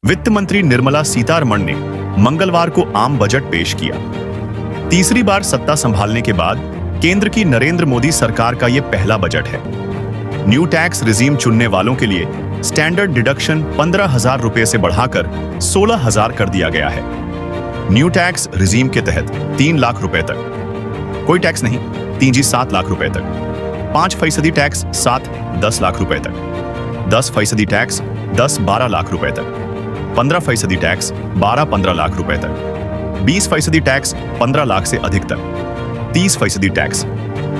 वित्त मंत्री निर्मला सीतारमण ने मंगलवार को आम बजट पेश किया। तीसरी बार सत्ता संभालने के बाद केंद्र की नरेंद्र मोदी सरकार का यह पहला बजट है। न्यू टैक्स रिजीम चुनने वालों के लिए स्टैंडर्ड डिडक्शन 15,000 रुपए से बढ़ाकर 16,000 कर दिया गया है। न्यू टैक्स रिजीम के तहत 3 लाख रुपए तक कोई टैक्स नहीं, 3G 7 लाख रुपए तक, 5% टैक्स 7-10 लाख रुपए तक, 10% टैक्स 10-12 लाख रुपए तक, 15% टैक्स 12-15 लाख रुपए तक, 20% टैक्स 15 लाख से अधिक तक, 30% टैक्स।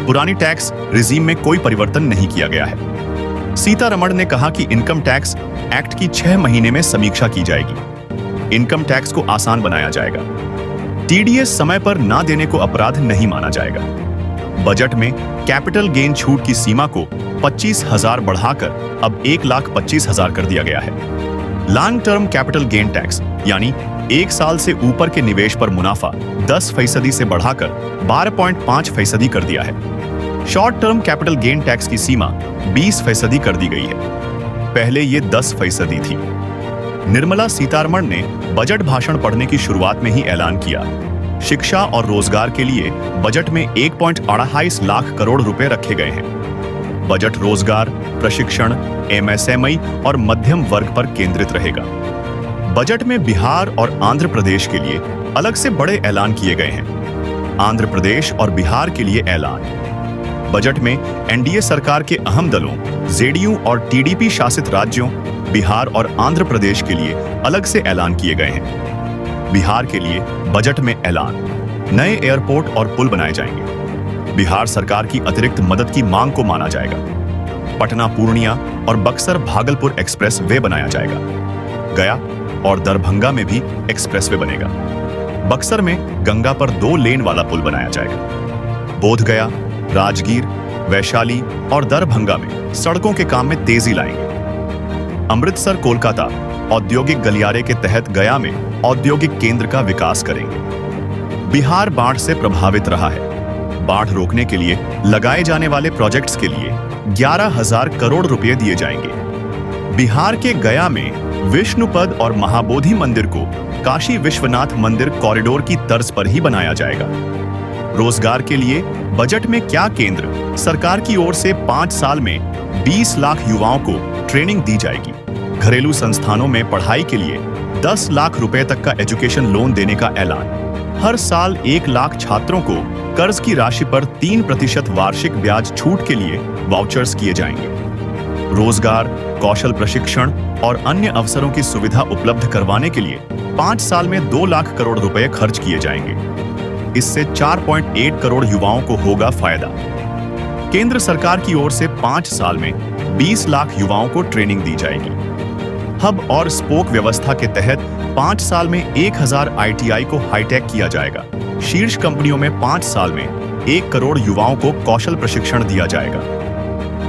पुरानी टैक्स रिजीम में कोई परिवर्तन नहीं किया गया है। सीतारमण ने कहा कि इनकम टैक्स एक्ट की 6 महीने में समीक्षा की जाएगी। इनकम टैक्स को आसान बनाया जाएगा। टीडीएस समय पर ना देने को अपराध नहीं माना जाएगा। बजट में कैपिटल गेन छूट की सीमा को 25,000 बढ़ाकर अब 1,25,000 कर दिया गया है। Long term capital gain tax यानी 1 साल से ऊपर के निवेश पर मुनाफा 10% से बढ़ाकर 12.5% कर दिया है। Short term capital gain tax की सीमा 20% कर दी गई है। पहले ये 10% थी। निर्मला सीतारमण ने बजट भाषण पढ़ने की शुरुआत में ही ऐलान किया, शिक्षा और रोजगार के लिए बजट में 1.28 लाख करोड़ रुपए रखे गए हैं। बजट रोजगार, प्रशिक्षण, एमएसएमई और मध्यम वर्ग पर केंद्रित रहेगा। बजट में बिहार और आंध्र प्रदेश के लिए अलग से बड़े ऐलान किए गए हैं। आंध्र प्रदेश और बिहार के लिए ऐलान। बजट में एनडीए सरकार के अहम दलों जेडीयू और टीडीपी शासित राज्यों बिहार और आंध्र प्रदेश के लिए अलग से ऐलान किए गए हैं। बिहार के लिए बजट में ऐलान, नए एयरपोर्ट और पुल बनाए जाएंगे। बिहार सरकार की अतिरिक्त मदद की मांग को माना जाएगा। पटना पूर्णिया और बक्सर भागलपुर एक्सप्रेस वे बनाया जाएगा। गया और दरभंगा में भी एक्सप्रेस वे बनेगा। बक्सर में गंगा पर 2 लेन वाला पुल बनाया जाएगा। बोधगया, राजगीर, वैशाली और दरभंगा में सड़कों के काम में तेजी लाएंगे। अमृतसर कोलकाता औद्योगिक गलियारे के तहत गया में औद्योगिक केंद्र का विकास करेंगे। बिहार बाढ़ से प्रभावित रहा है। बाढ़ रोकने के लिए लगाए जाने वाले प्रोजेक्ट्स के लिए 11,000 करोड़ रुपए दिए जाएंगे। बिहार के गया में विष्णुपद और महाबोधि मंदिर को काशी विश्वनाथ मंदिर कॉरिडोर की तर्ज पर ही बनाया जाएगा। रोजगार के लिए बजट में क्या केंद्र सरकार की ओर से 5 साल में 20 लाख युवाओं को ट्रेनिंग दी जाएगी। घरेलू संस्थानों में पढ़ाई के लिए 10 लाख रुपए तक का एजुकेशन लोन देने का ऐलान। हर साल 1 लाख छात्रों को कर्ज की राशि पर 3% वार्षिक ब्याज छूट के लिए वाउचर्स किए जाएंगे। रोजगार, कौशल प्रशिक्षण और अन्य अवसरों की सुविधा उपलब्ध करवाने के लिए 5 साल में 2 लाख करोड़ रुपए खर्च किए जाएंगे। इससे 4.8 करोड़ युवाओं को होगा फायदा। केंद्र सरकार की ओर से 5 साल में 20 लाख युवाओं को ट्रेनिंग दी जाएगी। हब और स्पोक व्यवस्था के तहत 5 साल में 1000 आईटीआई को हाईटेक किया जाएगा। शीर्ष कंपनियों में 5 साल में 1 करोड़ युवाओं को कौशल प्रशिक्षण दिया जाएगा।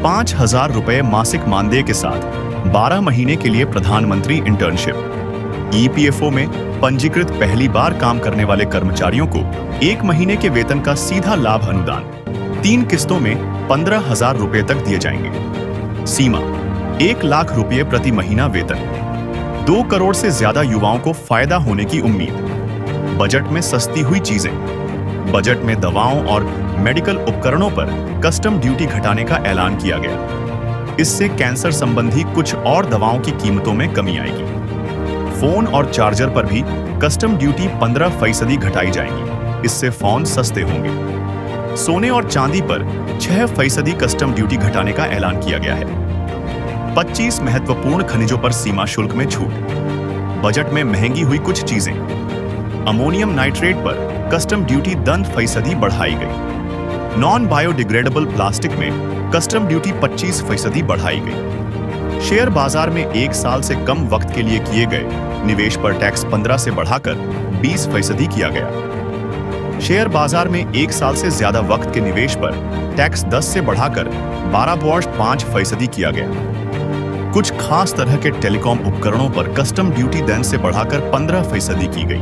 5,000 रुपए मासिक मानदेय के साथ 12 महीने के लिए प्रधानमंत्री इंटर्नशिप। ईपीएफओ में पंजीकृत पहली बार काम करने वाले कर्मचारियों को 1 महीने के वेतन का सीधा लाभ अनुदान 3 किस्तों में 15,000 रुपए तक दिए जाएंगे। सीमा 1 लाख रुपए प्रति महीना वेतन। 2 करोड़ से ज्यादा युवाओं को फायदा होने की उम्मीद। बजट में सस्ती हुई चीजें। बजट में दवाओं और मेडिकल उपकरणों पर कस्टम ड्यूटी घटाने का ऐलान किया गया। इससे कैंसर संबंधी कुछ और दवाओं की कीमतों में कमी आएगी। फोन और चार्जर पर भी कस्टम ड्यूटी 15% घटाई जाएगी। इससे फोन सस्ते होंगे। सोने और चांदी पर 6% कस्टम ड्यूटी घटाने का ऐलान किया गया है। 25 महत्वपूर्ण खनिजों पर सीमा शुल्क में छूट। बजट में महंगी हुई कुछ चीजें। अमोनियम नाइट्रेट पर कस्टम ड्यूटी 10% बढ़ाई गई। नॉन बायोडिग्रेडेबल प्लास्टिक में कस्टम ड्यूटी 25% बढ़ाई गई। शेयर बाजार में 1 साल से कम वक्त के लिए किए गए निवेश पर टैक्स 15 से बढ़ाकर 20% किया गया। शेयर बाजार में 1 साल से ज्यादा वक्त के निवेश पर टैक्स 10 से बढ़ाकर 12.5% किया गया। कुछ खास तरह के टेलीकॉम उपकरणों पर कस्टम ड्यूटी 10 से बढ़ाकर 15% की गई।